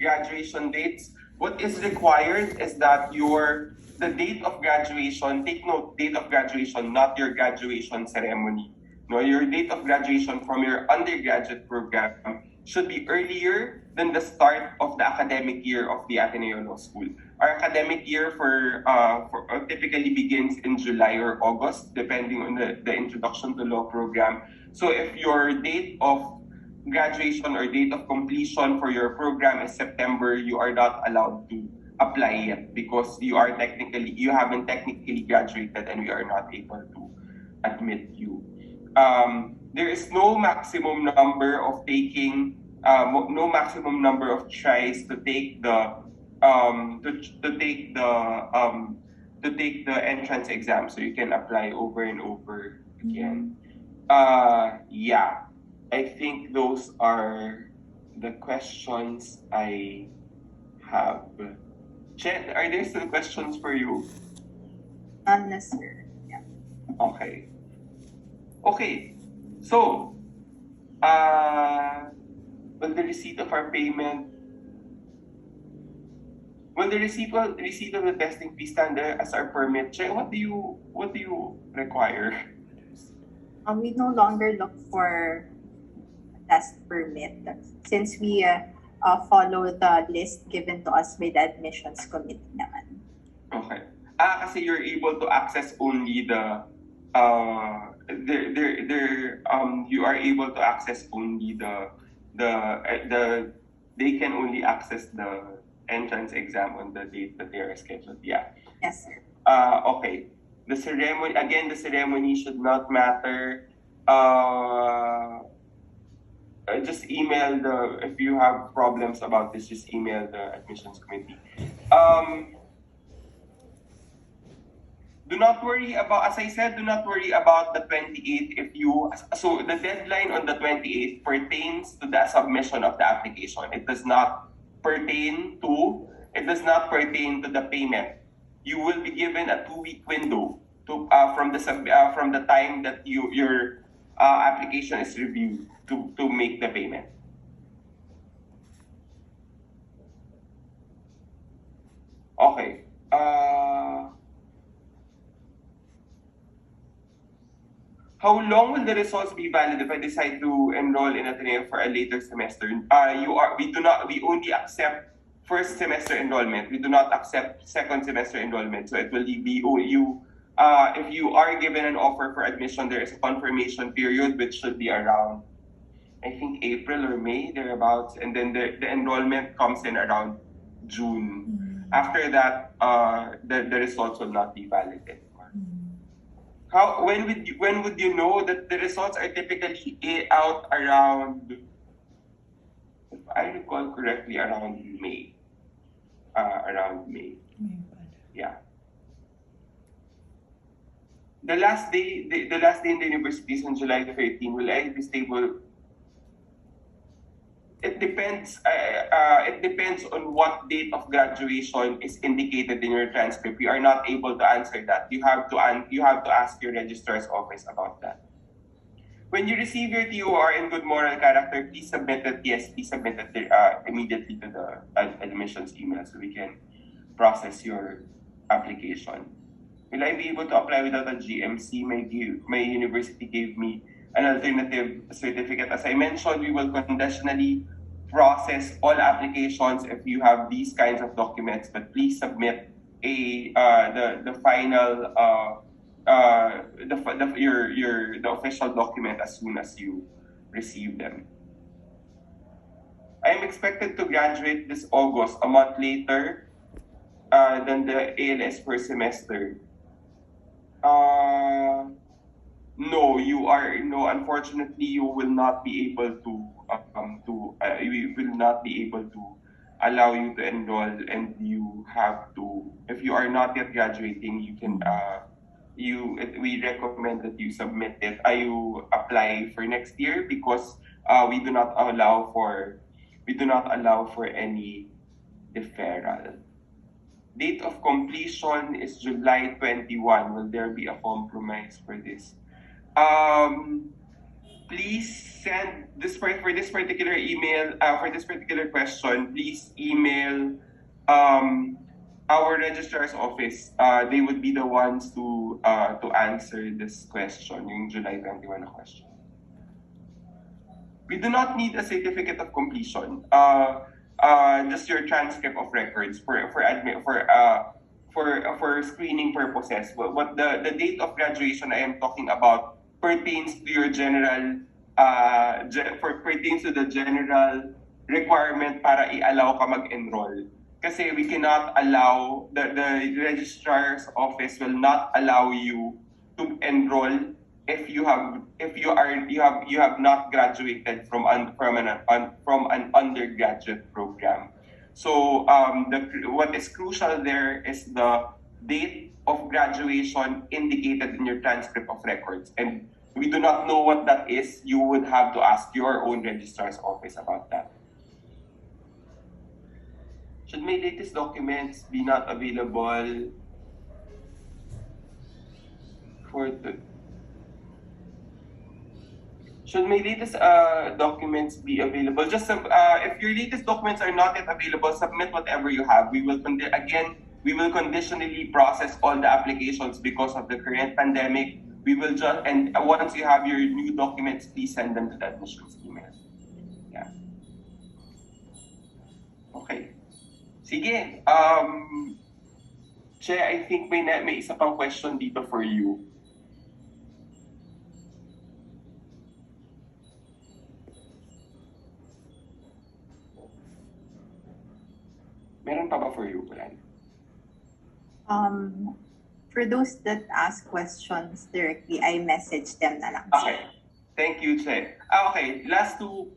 graduation dates, what is required is that the date of graduation, take note, date of graduation, not your graduation ceremony. No, your date of graduation from your undergraduate program should be earlier than the start of the academic year of the Ateneo Law School. Our academic year typically begins in July or August, depending on the introduction to law program. So if your date of graduation or date of completion for your program is September, you are not allowed to apply yet because you haven't technically graduated and we are not able to admit you. There is no maximum number of tries to take the entrance exam, so you can apply over and over again. Yeah, I think those are the questions I have. Jen, are there still questions for you? None necessary. Yeah. Okay. Okay. So, will the receipt of our payment, will the receipt of the testing fee stand there as our permit? Jen, what do you require? We no longer look for a test permit since we follow the list given to us by the admissions committee naman. Okay. Kasi you're able to access only you are able to access only they can only access the entrance exam on the date that they are scheduled. Yeah. Yes, sir. Okay. The ceremony should not matter. Just email if you have problems about this, just email the admissions committee. Do not worry about, as I said, do not worry about the 28th. So the deadline on the 28th pertains to the submission of the application. It does not pertain to the payment. You will be given a 2-week window from the time that your application is reviewed to make the payment. Okay. How long will the results be valid if I decide to enroll in Ateneo for a later semester? We only accept first semester enrollment. We do not accept second semester enrollment. So it will be you. If you are given an offer for admission, there is a confirmation period which should be around, I think, April or May, thereabouts, and then the enrollment comes in around June. Mm-hmm. After that, the results will not be valid anymore. When would you know that the results are typically out around, if I recall correctly, around May. Yeah. The last day in the university is on July 13. Will I be stable? It depends. It depends on what date of graduation is indicated in your transcript. We are not able to answer that. You have to ask your registrar's office about that. When you receive your TOR in good moral character, please submit it. Yes, please submit it immediately to the admissions email so we can process your application. Will I be able to apply without a GMC? My university gave me an alternative certificate. As I mentioned, we will conditionally process all applications if you have these kinds of documents, but please submit the official document as soon as you receive them. I am expected to graduate this August, a month later than the ALS first semester. No, unfortunately, you will not be able to we will not be able to allow you to enroll, and you have to, if you are not yet graduating, you can we recommend that you submit it. You apply for next year because we do not allow for any deferral. Date of completion is July 21. Will there be a compromise for this? please send for this particular email, for this particular question, please email our registrar's office. They would be the ones to answer this question, yung July 21 na question. We do not need a certificate of completion. Just your transcript of records for screening purposes. What the date of graduation I am talking about pertains to your general pertains to the general requirement para i-allow ka mag-enroll. Kasi we cannot allow the registrar's office will not allow you to enroll if you have not graduated from an undergraduate program. So what is crucial there is the date of graduation indicated in your transcript of records, and we do not know what that is. You would have to ask your own registrar's office about that. Should my latest documents be not available for the Should my latest documents be available? Just if your latest documents are not yet available, submit whatever you have. We will conditionally process all the applications because of the current pandemic. We will just, and once you have your new documents, please send them to the admissions email. Yeah. Okay. Sige. Che, I think may isa pang question dito for you. Meron pa ba for you, Brian? For those that ask questions directly, I message them na lang. Okay. Thank you, Che. Okay, last two.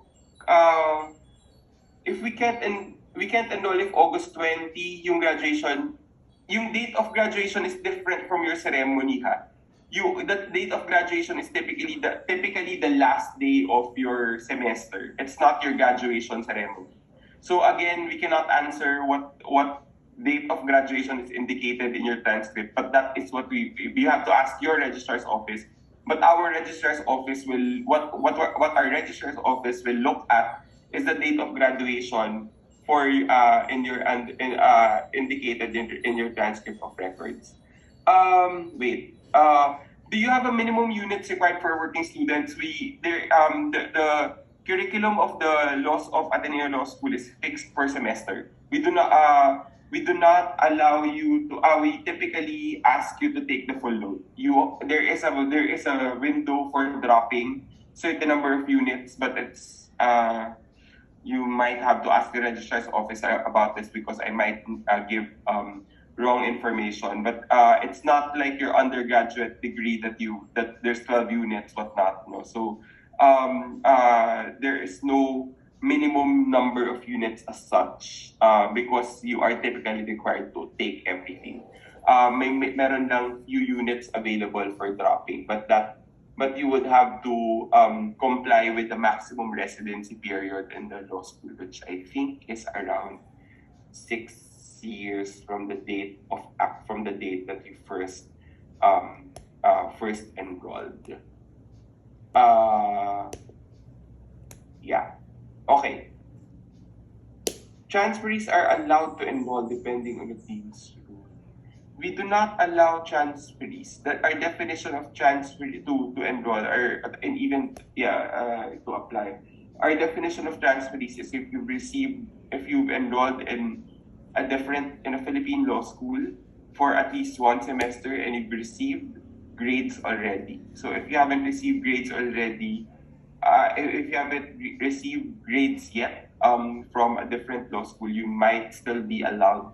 If we can't enroll if August 20 yung graduation, yung date of graduation is different from your ceremony, ha? The date of graduation is typically the last day of your semester. It's not your graduation ceremony. So again, we cannot answer what date of graduation is indicated in your transcript, but that is what we have to ask your registrar's office. But our registrar's office will what our registrar's office will look at is the date of graduation for indicated in your transcript of records. Wait. Do you have a minimum units required for working students? The curriculum of the laws of Ateneo Law School is fixed per semester. We do not allow you to. We typically ask you to take the full load. There is a window for dropping certain number of units, but it's you might have to ask the registrar's office about this because I might give wrong information. But it's not like your undergraduate degree that there's 12 units, whatnot. No, so. There is no minimum number of units as such because you are typically required to take everything. Meron lang few units available for dropping, but you would have to comply with the maximum residency period in the law school, which I think is around 6 years from the date that you first enrolled. Yeah. Okay. Transferees are allowed to enroll depending on the dean's rule. We do not allow transferees. Our definition of transferee to enroll to apply. Our definition of transferees is if you've enrolled in a Philippine law school for at least one semester and you've received grades already. So if you haven't received grades already, if you haven't received grades yet from a different law school, you might still be eligible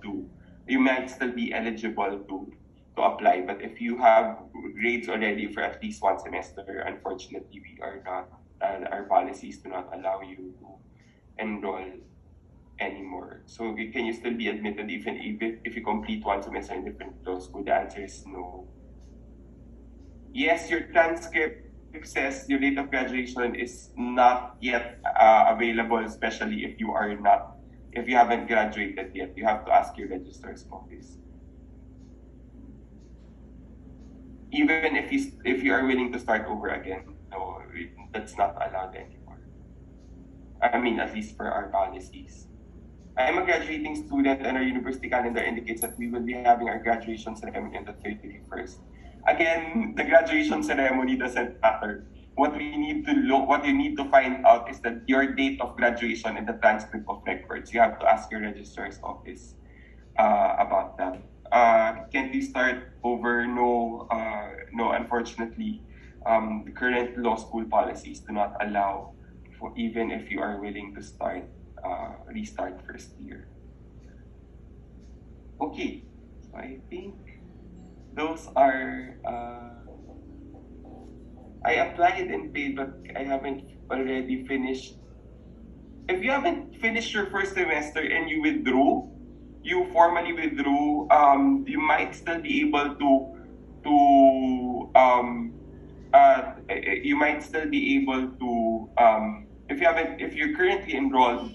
to apply. But if you have grades already for at least one semester, unfortunately, we are not. Our policies do not allow you to enroll anymore. So can you still be admitted even if you complete one semester in different law school? The answer is no. Yes, your transcript says your date of graduation is not yet available, especially if you haven't graduated yet. You have to ask your registrar's office. Even if you are willing to start over again. No, that's not allowed anymore. I mean, at least for our policies. I am a graduating student and our university calendar indicates that we will be having our graduation ceremony on the 31st. Again, the graduation ceremony doesn't matter. What you need to find out is that your date of graduation and the transcript of records. You have to ask your registrar's office about that. Can we start over? No, no. Unfortunately, the current law school policies do not allow for even if you are willing to restart first year. Okay, so I think those are. I applied and paid, but I haven't already finished. If you haven't finished your first semester and you formally withdrew, you might still be able to you might still be able to if you're currently enrolled